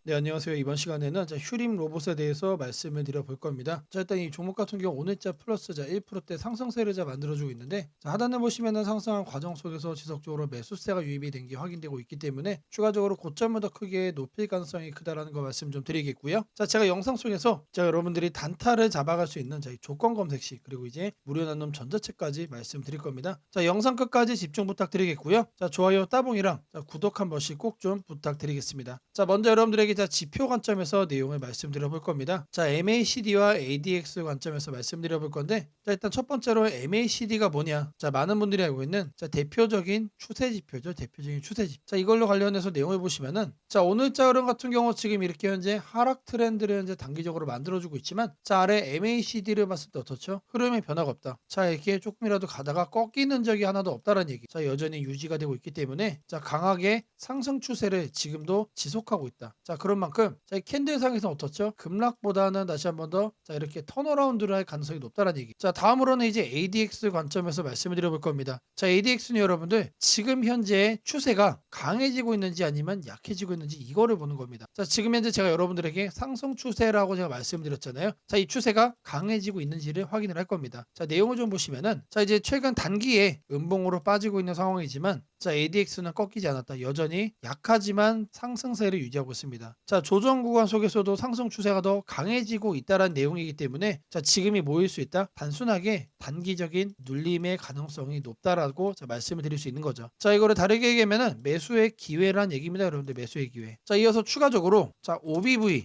네, 안녕하세요. 이번 시간에는 휴림 로봇에 대해서 말씀을 드려볼 겁니다. 일단 이 종목 같은 경우 오늘자 플러스 1%대 상승세를 만들어주고 있는데, 하단에 보시면은 상승한 과정 속에서 지속적으로 매수세가 유입이 된 게 확인되고 있기 때문에 추가적으로 고점을 더 크게 높일 가능성이 크다라는 거 말씀 좀 드리겠고요. 제가 영상 속에서 여러분들이 단타를 잡아갈 수 있는 이 조건 검색시, 그리고 이제 무료 나눔 전자책까지 말씀드릴 겁니다. 영상 끝까지 집중 부탁드리겠고요. 좋아요 따봉이랑 구독 한 번씩 꼭 좀 부탁드리겠습니다. 먼저 여러분들에게 지표 관점에서 내용을 말씀드려 볼 겁니다. MACD와 ADX 관점에서 말씀드려 볼 건데, 일단 첫 번째로 MACD가 뭐냐? 많은 분들이 알고 있는 대표적인 추세 지표죠. 대표적인 추세 지표. 이걸로 관련해서 내용을 보시면은, 오늘자 흐름 같은 경우 지금 이렇게 현재 하락 트렌드를 현재 단기적으로 만들어주고 있지만, 아래 MACD를 봤을 때 어떻죠? 흐름에 변화가 없다. 이렇게 조금이라도 가다가 꺾이는 적이 하나도 없다는 얘기. 여전히 유지가 되고 있기 때문에 강하게 상승 추세를 지금도 지속하고 있다. 그런 만큼 이 캔들상에서 어떻죠? 급락보다는 다시 한 번 더 이렇게 턴어라운드를 할 가능성이 높다는 얘기. 다음으로는 이제 ADX 관점에서 말씀을 드려볼 겁니다. ADX는 여러분들 지금 현재 추세가 강해지고 있는지 아니면 약해지고 있는지 이거를 보는 겁니다. 지금 현재 제가 여러분들에게 상승 추세라고 제가 말씀드렸잖아요. 이 추세가 강해지고 있는지를 확인을 할 겁니다. 내용을 좀 보시면은 이제 최근 단기에 음봉으로 빠지고 있는 상황이지만 ADX는 꺾이지 않았다. 여전히 약하지만 상승세를 유지하고 있습니다. 조정 구간 속에서도 상승 추세가 더 강해지고 있다는 내용이기 때문에 지금이 모일 수 있다. 단순하게 단기적인 눌림의 가능성이 높다라고 말씀을 드릴 수 있는 거죠. 이거를 다르게 얘기하면은 매수의 기회란 얘기입니다, 여러분들. 매수의 기회. 이어서 추가적으로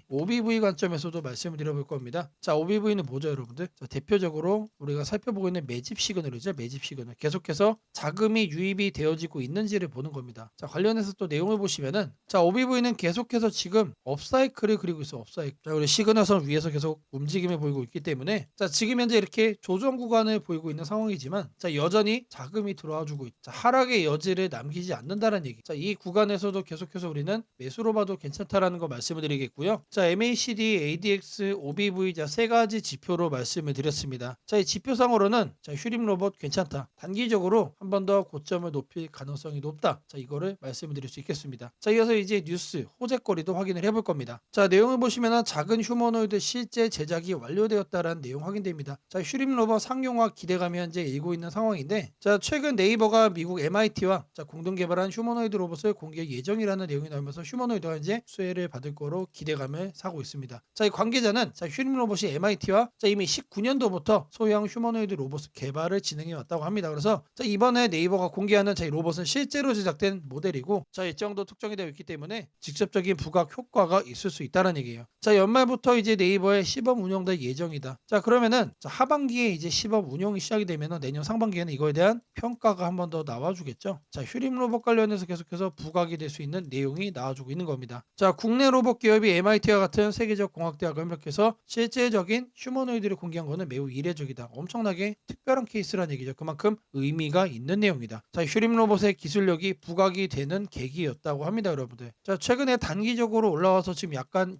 OBV 관점에서도 말씀을 드려볼 겁니다. OBV는 뭐죠, 여러분들? 대표적으로 우리가 살펴보고 있는 매집 시그널이죠. 매집 시그널. 계속해서 자금이 유입이 되어지고 있는지를 보는 겁니다. 관련해서 또 내용을 보시면은 OBV는 계속해서 지금 업사이클을 그리고 있어. 업사이클. 우리 시그널선 위에서 계속 움직임을 보이고 있기 때문에 지금 현재 이렇게 조정 구간을 보이고 있는 상황이지만 여전히 자금이 들어와 주고 있다. 하락의 여지를 남기지 않는다는 얘기. 이 구간에서도 계속해서 우리는 매수로 봐도 괜찮다라는 거 말씀을 드리겠고요. MACD, ADX, OBV 세 가지 지표로 말씀을 드렸습니다. 이 지표상으로는 휴림 로봇 괜찮다. 단기적으로 한 번 더 고점을 높일 가능성이 높다. 이거를 말씀을 드릴 수 있겠습니다. 이어서 이제 뉴스, 호재거리도 확인을 해볼 겁니다. 내용을 보시면 작은 휴머노이드 실제 제작이 완료되었다라는 내용 확인됩니다. 휴림 로봇 상용화 기대감이 현재 일고 있는 상황인데, 최근 네이버가 미국 MIT와 공동 개발한 휴머노이드 로봇을 공개 예정이라는 내용이 나오면서 휴머노이드가 이제 수혜를 받을 거로 기대감을 사고 있습니다. 이 관계자는 휴림 로봇이 MIT와 이미 19년도부터 소형 휴머노이드 로봇 개발을 진행해 왔다고 합니다. 그래서 이번에 네이버가 공개하는 이 로봇은 실제로 제작된 모델이고, 일정도 특정이 되어 있기 때문에 직접적인 부각 효과가 있을 수 있다는 얘기예요. 연말부터 이제 네이버의 시범 운영될 예정이다. 그러면은 하반기에 이제 시범 운영이 시작이 되면은 내년 상반기에는 이거에 대한 평가가 한 번 더 나와주겠죠. 휴림 로봇 관련해서 계속해서 부각이 될 수 있는 내용이 나와주고 있는 겁니다. 국내 로봇 기업이 MIT와 같은 세계적 공학대학을 협력해서 실제적인 휴머노이드를 공개한 거는 매우 이례적이다. 엄청나게 특별한 케이스라는 얘기죠. 그만큼 의미가 있는 내용이다. 휴림 로봇의 기술력이 부각이 되는 계기였다고 합니다, 여러분들. 최근에 단기적으로 올라와서 지금 약간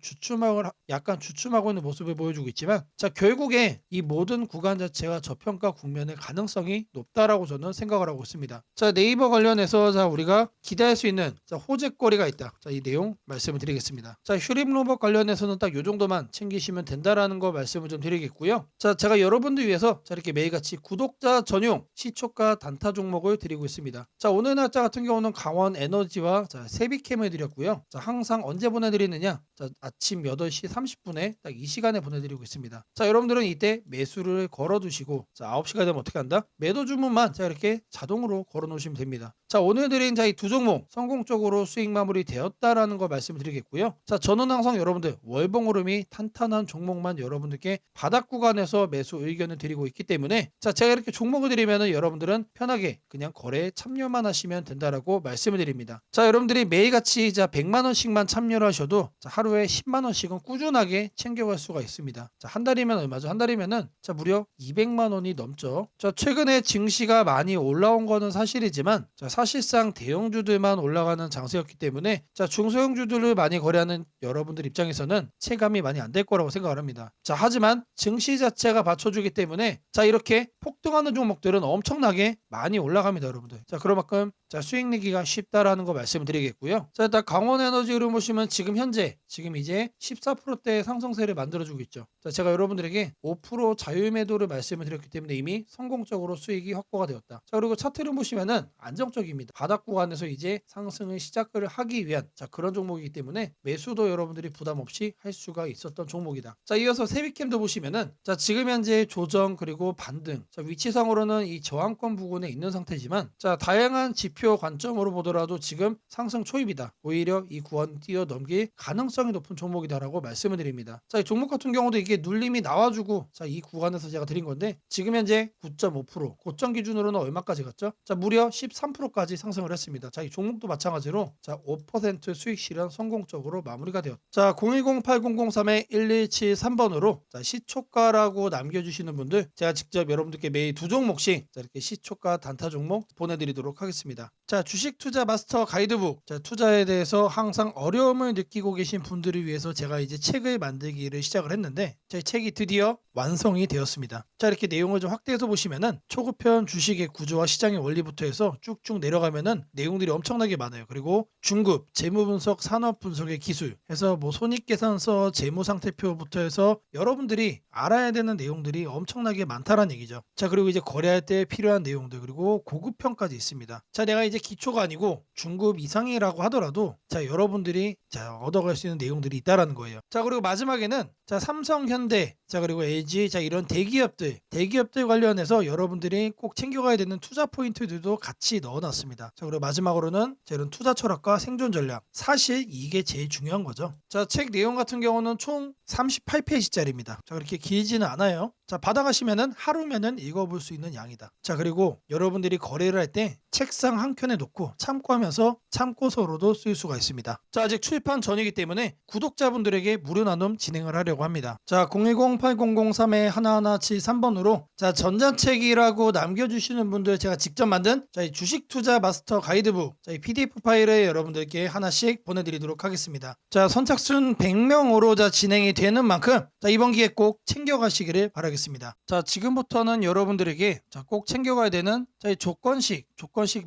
주춤하고 있는 모습을 보여주고 있지만, 결국에 이 모든 구간 자체가 저평가 국면의 가능성이 높다라고 저는 생각을 하고 있습니다. 네이버 관련해서 우리가 기대할 수 있는 호재거리가 있다. 이 내용 말씀을 드리겠습니다. 휴림 로봇 관련해서는 딱 이 정도만 챙기시면 된다라는 거 말씀을 좀 드리겠고요. 제가 여러분들 위해서 이렇게 매일같이 구독자 전용 시초가 단타 종목을 드리고 있습니다. 오늘 날짜 같은 경우는 강원 에너지와 세비캠을 드렸고요. 항상 언제 보내드리느냐? 아침 8시 30분에 딱 이 시간에 보내드리고 있습니다. 여러분들은 이때 매수를 걸어두시고 9시가 되면 어떻게 한다? 매도 주문만 이렇게 자동으로 걸어놓으시면 됩니다. 오늘 드린 이 두 종목 성공적으로 수익 마무리 되었다라는 거 말씀드리겠고요. 저는 항상 여러분들 월봉 흐름이 탄탄한 종목만 여러분들께 바닥 구간에서 매수 의견을 드리고 있기 때문에 제가 이렇게 종목을 드리면은 여러분들은 편하게 그냥 거래에 참여만 하시면 된다라고 말씀을 드립니다. 여러분들이 매일같이 100만 원씩만 참여를 하셔도 하루에 10만 원씩은 꾸준하게 챙겨갈 수가 있습니다. 한 달이면 얼마죠? 한 달이면은 무려 200만 원이 넘죠. 최근에 증시가 많이 올라온 거는 사실이지만 사실상 대형주들만 올라가는 장세였기 때문에 중소형주들을 많이 거래하는 여러분들 입장에서는 체감이 많이 안 될 거라고 생각을 합니다. 하지만 증시 자체가 받쳐주기 때문에 이렇게 폭등하는 종목들은 엄청나게 많이 올라갑니다, 여러분들. 그런 만큼 자, 수익 내기가 쉽다라는 거 말씀드리겠고요. 자, 일단 강원에너지를 보시면 지금 현재 지금 이제 14%대 상승세를 만들어주고 있죠. 자, 제가 여러분들에게 5% 자유 매도를 말씀을 드렸기 때문에 이미 성공적으로 수익이 확보가 되었다. 자, 그리고 차트를 보시면은 안정적입니다. 바닥 구간에서 이제 상승을 시작을 하기 위한 자, 그런 종목이기 때문에 매수도 여러분들이 부담 없이 할 수가 있었던 종목이다. 자, 이어서 세비캠도 보시면은 자, 지금 현재 조정 그리고 반등. 자, 위치상으로는 이 저항권 부근에 있는 상태지만 자, 다양한 지표 관점으로 보더라도 지금 상승 초입이다. 오히려 이 구간 뛰어넘길 가능성이 높은 종목이다라고 말씀을 드립니다. 자, 이 종목 같은 경우도 이게 눌림이 나와주고 자, 이 구간에서 제가 드린 건데 지금 현재 9.5% 고점 기준으로는 얼마까지 갔죠? 자, 무려 13%까지 상승을 했습니다. 자, 이 종목도 마찬가지로 자, 5% 수익 실현 성공적으로 마무리가 되었다. 자, 010-8003-1173번으로 자, 시초가라고 남겨주시는 분들 제가 직접 여러분들께 매일 두 종목씩 자, 이렇게 시초가 단타 종목 보내드리도록 하겠습니다. 자, 주식 투자 마스터 가이드북. 자, 투자에 대해서 항상 어려움을 느끼고 계신 분들을 위해서 제가 이제 책을 만들기를 시작을 했는데 제 책이 드디어 완성이 되었습니다. 자, 이렇게 내용을 좀 확대해서 보시면은 초급편 주식의 구조와 시장의 원리부터 해서 쭉쭉 내려가면은 내용들이 엄청나게 많아요. 그리고 중급 재무 분석, 산업 분석의 기술 해서 뭐 손익계산서, 재무 상태표부터 해서 여러분들이 알아야 되는 내용들이 엄청나게 많다라는 얘기죠. 자, 그리고 이제 거래할 때 필요한 내용들 그리고 고급편까지 있습니다. 자, 내가 이제 기초가 아니고 중급 이상이라고 하더라도 자, 여러분들이 자, 얻어갈 수 있는 내용들이 있다라는 거예요. 자, 그리고 마지막에는 자, 삼성, 현대, 자, 그리고 LG, 자, 이런 대기업들 관련해서 여러분들이 꼭 챙겨가야 되는 투자 포인트들도 같이 넣어놨습니다. 자, 그리고 마지막으로는 자, 이런 투자 철학과 생존 전략. 사실 이게 제일 중요한 거죠. 자, 책 내용 같은 경우는 총 38페이지짜리입니다. 자, 그렇게 길지는 않아요. 자, 받아가시면은 하루면은 읽어볼 수 있는 양이다. 자, 그리고 여러분들이 거래를 할 때 책상 한 켠에 놓고 참고하면서 참고서로도 쓸 수가 있습니다. 자, 아직 출판 전이기 때문에 구독자분들에게 무료 나눔 진행을 하려고 합니다. 자, 010-8003-1173번으로 자, 전자책이라고 남겨주시는 분들 제가 직접 만든 자, 이 주식 투자 마스터 가이드북 자, 이 PDF 파일을 여러분들께 하나씩 보내드리도록 하겠습니다. 자, 선착순 100명으로 자, 진행이 되는 만큼 자, 이번 기회에 꼭 챙겨가시기를 바라겠습니다. 자, 지금부터는 여러분들에게 자, 꼭 챙겨가야 되는 자, 이 조건식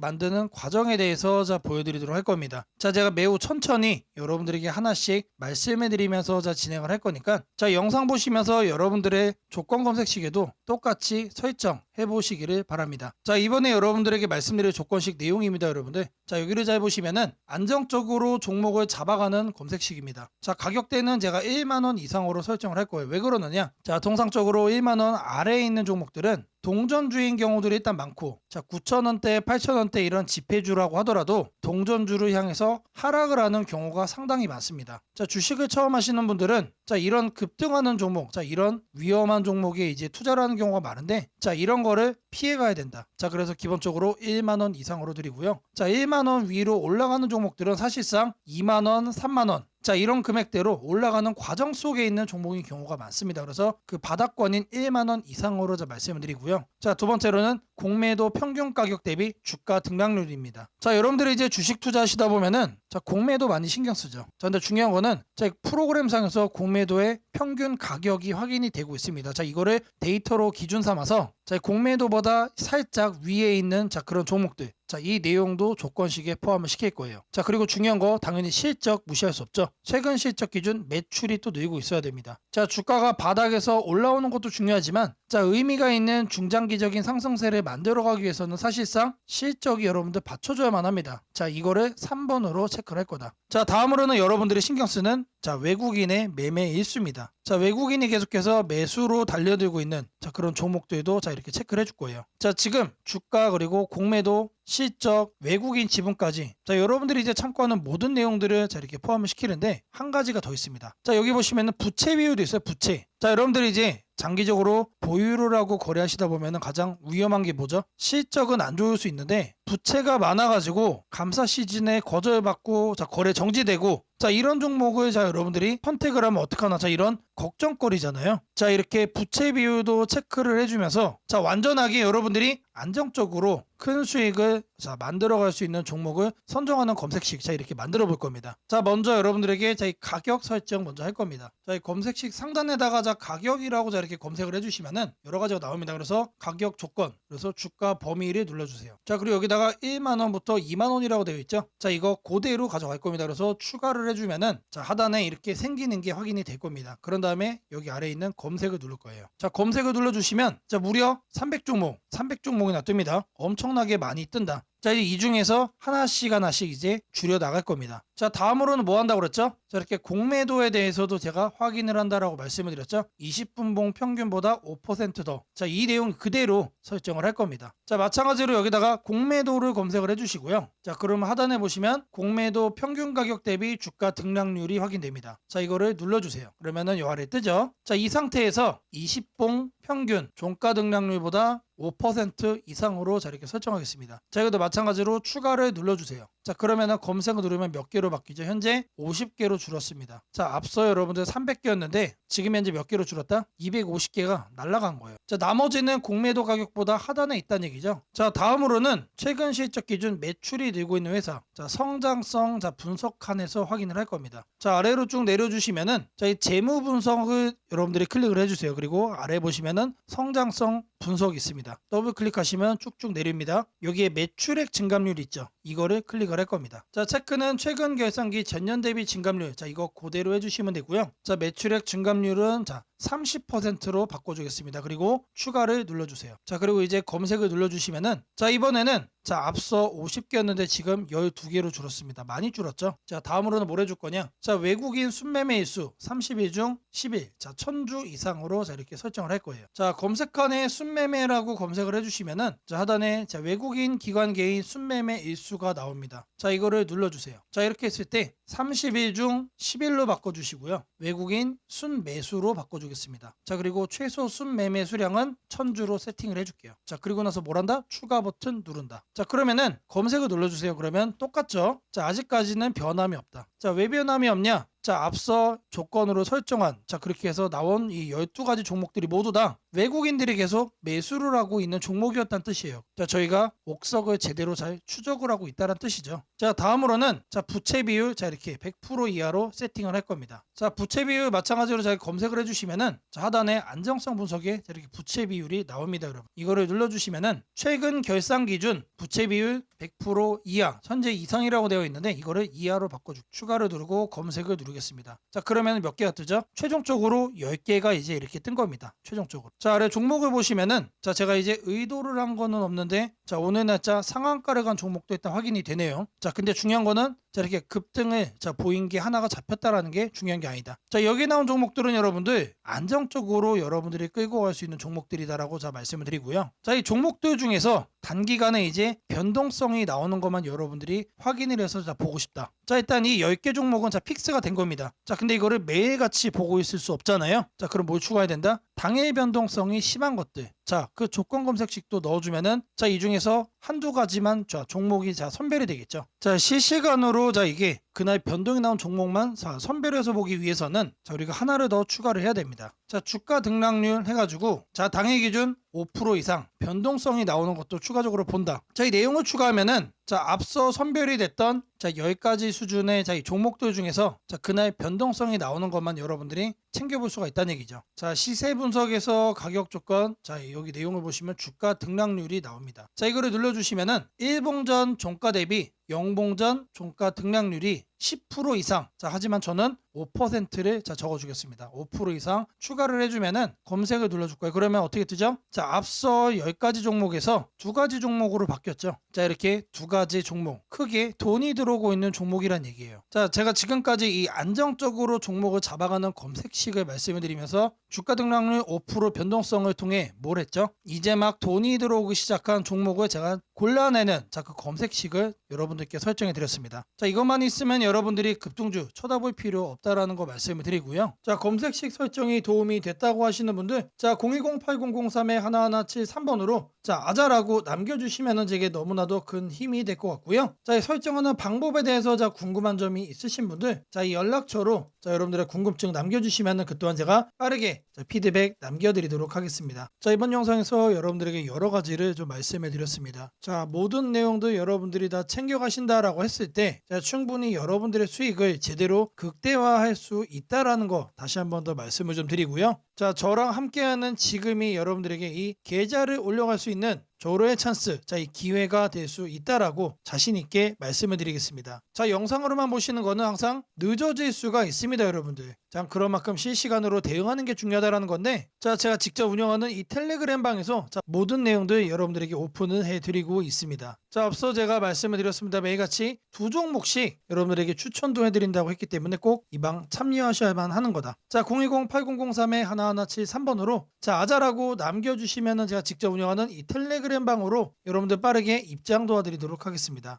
만드는 과정에 대해서 자, 보여드리도록 할 겁니다. 자, 제가 매우 천천히 여러분들에게 하나씩 말씀해 드리면서 자, 진행을 할 거니까 자, 영상 보시면서 여러분들의 조건 검색 시계도 똑같이 설정해 보시기를 바랍니다. 자, 이번에 여러분들에게 말씀드릴 조건식 내용입니다, 여러분들. 자, 여기를 잘 보시면은 안정적으로 종목을 잡아가는 검색식입니다. 자, 가격대는 제가 1만원 이상으로 설정을 할 거예요. 왜 그러느냐? 자, 통상적으로 1만원 아래에 있는 종목들은 동전주인 경우들이 일단 많고 자, 9,000원대, 8,000원대 이런 지폐주라고 하더라도 동전주를 향해서 하락을 하는 경우가 상당히 많습니다. 자, 주식을 처음 하시는 분들은 자, 이런 급등하는 종목, 자, 이런 위험한 종목에 이제 투자를 하는 경우가 많은데 자, 이런 거를 피해 가야 된다. 자, 그래서 기본적으로 1만 원 이상으로 드리고요. 자, 1만 원 위로 올라가는 종목들은 사실상 2만 원, 3만 원 자, 이런 금액대로 올라가는 과정 속에 있는 종목인 경우가 많습니다. 그래서 그 바닥권인 1만 원 이상으로 말씀을 드리고요. 자, 두 번째로는 공매도 평균 가격 대비 주가 등락률입니다. 자, 여러분들이 이제 주식 투자하시다 보면은 자, 공매도 많이 신경 쓰죠. 자, 근데 중요한 거는 자, 프로그램상에서 공매도의 평균 가격이 확인이 되고 있습니다. 자, 이거를 데이터로 기준 삼아서 자, 공매도보다 살짝 위에 있는 자, 그런 종목들 자, 이 내용도 조건식에 포함을 시킬 거예요. 자, 그리고 중요한 거 당연히 실적 무시할 수 없죠. 최근 실적 기준 매출이 또 늘고 있어야 됩니다. 자, 주가가 바닥에서 올라오는 것도 중요하지만 자, 의미가 있는 중장기적인 상승세를 만들어가기 위해서는 사실상 실적이 여러분들 받쳐줘야만 합니다. 자, 이거를 3번으로 체크를 할 거다. 자, 다음으로는 여러분들이 신경 쓰는 자, 외국인의 매매 일수입니다. 자, 외국인이 계속해서 매수로 달려들고 있는 자, 그런 종목들도 자, 이렇게 체크를 해줄 거예요. 자, 지금 주가 그리고 공매도 실적, 외국인 지분까지 자, 여러분들이 이제 참고하는 모든 내용들을 자, 이렇게 포함을 시키는데 한 가지가 더 있습니다. 자, 여기 보시면은 부채 비율도 있어요. 부채. 자, 여러분들이 이제 장기적으로 보유를 하고 거래하시다 보면 가장 위험한 게 뭐죠? 실적은 안 좋을 수 있는데 부채가 많아가지고 감사 시즌에 거절받고 자, 거래 정지되고 자, 이런 종목을 자, 여러분들이 선택을 하면 어떡하나 자, 이런 걱정거리잖아요. 자, 이렇게 부채 비율도 체크를 해주면서 자, 완전하게 여러분들이 안정적으로 큰 수익을 만들어갈 수 있는 종목을 선정하는 검색식 이렇게 만들어 볼 겁니다. 자, 먼저 여러분들에게 이 가격 설정 먼저 할 겁니다. 자, 이 검색식 상단에다가 가격이라고 이렇게 검색을 해주시면은 여러 가지가 나옵니다. 그래서 가격 조건, 그래서 주가 범위를 눌러주세요. 자, 그리고 여기다가 1만 원부터 2만 원이라고 되어 있죠. 자, 이거 그대로 가져갈 겁니다. 그래서 추가를 해주면은 하단에 이렇게 생기는 게 확인이 될 겁니다. 그런 다음에 여기 아래에 있는 검색을 누를 거예요. 자, 검색을 눌러주시면 무려 300종목이나 뜹니다. 엄청나게 많이 뜬다. 자, 이제 이 중에서 하나씩 이제 줄여 나갈 겁니다. 자, 다음으로는 뭐 한다고 그랬죠? 자, 이렇게 공매도에 대해서도 제가 확인을 한다라고 말씀을 드렸죠. 20분봉 평균보다 5% 더. 자, 이 내용 그대로 설정을 할 겁니다. 자, 마찬가지로 여기다가 공매도를 검색을 해주시고요. 자, 그러면 하단에 보시면 공매도 평균 가격 대비 주가 등락률이 확인됩니다. 자, 이거를 눌러주세요. 그러면은 요 아래 뜨죠. 자, 이 상태에서 20봉 평균 종가 등락률보다 5% 이상으로 이렇게 설정하겠습니다. 자, 이것도 마찬가지로 추가를 눌러주세요. 자, 그러면은 검색을 누르면 몇 개로 바뀌죠? 현재 50개로 줄었습니다. 자, 앞서 여러분들 300개였는데 지금 현재 몇 개로 줄었다? 250개가 날아간 거예요. 자, 나머지는 공매도 가격보다 하단에 있다는 얘기죠. 자, 다음으로는 최근 실적 기준 매출이 늘고 있는 회사. 자, 성장성 분석 칸에서 확인을 할 겁니다. 자, 아래로 쭉 내려주시면은 이 재무 분석을 여러분들이 클릭을 해주세요. 그리고 아래 보시면은 성장성 분석이 있습니다. 더블 클릭하시면 쭉쭉 내립니다. 여기에 매출액 증감률 있죠. 이거를 클릭을 할 겁니다. 자, 체크는 최근 결산기 전년 대비 증감률. 자, 이거 그대로 해주시면 되고요. 자, 매출액 증감률은 30%로 바꿔주겠습니다. 그리고 추가를 눌러주세요. 자, 그리고 이제 검색을 눌러주시면은 이번에는 앞서 50개였는데 지금 12개로 줄었습니다. 많이 줄었죠. 자, 다음으로는 뭘 해줄 거냐? 자, 외국인 순매매 일수 30일 중 10일. 자, 1000주 이상으로 이렇게 설정을 할 거예요. 자, 검색칸에 순매매라고 검색을 해주시면은 하단에 외국인 기관 개인 순매매 일수가 나옵니다. 자, 이거를 눌러주세요. 자, 이렇게 했을 때 30일 중 10일로 바꿔주시고요. 외국인 순매수로 바꿔주겠습니다. 자, 그리고 최소 순매매 수량은 1000주로 세팅을 해줄게요. 자, 그리고 나서 뭘 한다? 추가 버튼 누른다. 자, 그러면은 검색을 눌러주세요. 그러면 똑같죠? 자, 아직까지는 변함이 없다. 자, 왜 변함이 없냐? 자, 앞서 조건으로 설정한 그렇게 해서 나온 이 12가지 종목들이 모두 다 외국인들이 계속 매수를 하고 있는 종목이었다는 뜻이에요. 자, 저희가 옥석을 제대로 잘 추적을 하고 있다는 뜻이죠. 자, 다음으로는 부채 비율 이렇게 100% 이하로 세팅을 할 겁니다. 자, 부채 비율 마찬가지로 잘 검색을 해주시면은 하단에 안정성 분석에 이렇게 부채 비율이 나옵니다, 여러분. 이거를 눌러주시면은 최근 결산 기준 부채 비율 100% 이하, 현재 이상이라고 되어 있는데 이거를 이하로 바꿔주고 추가를 누르고 검색을 누르겠습니다. 자, 그러면 몇 개가 뜨죠? 최종적으로 10개가 이제 이렇게 뜬 겁니다. 최종적으로. 자, 아래 종목을 보시면은 제가 이제 의도를 한 거는 없는데 오늘 날짜 상한가를 간 종목도 일단 확인이 되네요. 자, 근데 중요한 거는 이렇게 급등을 보인 게 하나가 잡혔다라는 게 중요한 게 아니다. 자, 여기 나온 종목들은 여러분들 안정적으로 여러분들이 끌고 갈 수 있는 종목들이다라고 말씀을 드리고요. 자, 이 종목들 중에서 단기간에 이제 변동성이 나오는 것만 여러분들이 확인을 해서 보고 싶다. 자, 일단 이 10개 종목은 픽스가 된 겁니다. 자, 근데 이거를 매일같이 보고 있을 수 없잖아요. 자, 그럼 뭘 추가해야 된다? 당일 변동성이 심한 것들. 자, 그 조건 검색식도 넣어주면은 이 중에서 한두 가지만 종목이 선별이 되겠죠. 자, 실시간으로 이게 그날 변동이 나온 종목만 선별해서 보기 위해서는 우리가 하나를 더 추가를 해야 됩니다. 자, 주가 등락률 해가지고 당일 기준 5% 이상 변동성이 나오는 것도 추가적으로 본다. 자, 이 내용을 추가하면은 앞서 선별이 됐던 10가지 수준의 이 종목들 중에서 그날 변동성이 나오는 것만 여러분들이 챙겨볼 수가 있다는 얘기죠. 자, 시세 분석에서 가격 조건, 여기 내용을 보시면 주가 등락률이 나옵니다. 자, 이거를 눌러주시면은 1봉전 종가 대비 0봉전 종가 등락률이 10% 이상. 자, 하지만 저는 5%를 적어주겠습니다. 5% 이상 추가를 해주면은 검색을 눌러줄 거예요. 그러면 어떻게 뜨죠? 자, 앞서 10가지 종목에서 2가지 종목으로 바뀌었죠. 자, 이렇게 2가지 종목, 크게 돈이 들어오고 있는 종목이란 얘기예요. 자, 제가 지금까지 이 안정적으로 종목을 잡아가는 검색식을 말씀을 드리면서 주가 등락률 5% 변동성을 통해 뭘 했죠? 이제 막 돈이 들어오기 시작한 종목을 제가 골라내는 그 검색식을 여러분들께 설정해 드렸습니다. 자, 이것만 있으면 여러분들이 급등주 쳐다볼 필요 없다라는 거 말씀을 드리고요. 자, 검색식 설정이 도움이 됐다고 하시는 분들, 자, 010-8003-1173번으로 자, 아자라고 남겨주시면은 제게 너무나도 큰 힘이 될 것 같고요. 자, 이 설정하는 방법에 대해서 자 궁금한 점이 있으신 분들, 자, 이 연락처로 자 여러분들의 궁금증 남겨주시면은 그 또한 제가 빠르게 자, 피드백 남겨드리도록 하겠습니다. 자, 이번 영상에서 여러분들에게 여러 가지를 좀 말씀해드렸습니다. 자, 모든 내용들 여러분들이 다 챙겨가신다라고 했을 때, 자, 충분히 여러분들의 수익을 제대로 극대화할 수 있다라는 거 다시 한번 더 말씀을 좀 드리고요. 자, 저랑 함께하는 지금이 여러분들에게 이 계좌를 올려갈 수 있는 조로의 찬스, 자, 이 기회가 될 수 있다라고 자신 있게 말씀을 드리겠습니다. 자, 영상으로만 보시는 거는 항상 늦어질 수가 있습니다, 여러분들. 자, 그런 만큼 실시간으로 대응하는 게 중요하다라는 건데, 자, 제가 직접 운영하는 이 텔레그램 방에서 자, 모든 내용들 여러분들에게 오픈을 해드리고 있습니다. 자, 앞서 제가 말씀을 드렸습니다. 매일같이 두 종목씩 여러분들에게 추천도 해드린다고 했기 때문에 꼭 이 방 참여하셔야만 하는 거다. 자, 010-8003-1173번으로 자, 아자라고 남겨주시면은 제가 직접 운영하는 이 텔레그램 방으로 여러분들 빠르게 입장 도와드리도록 하겠습니다.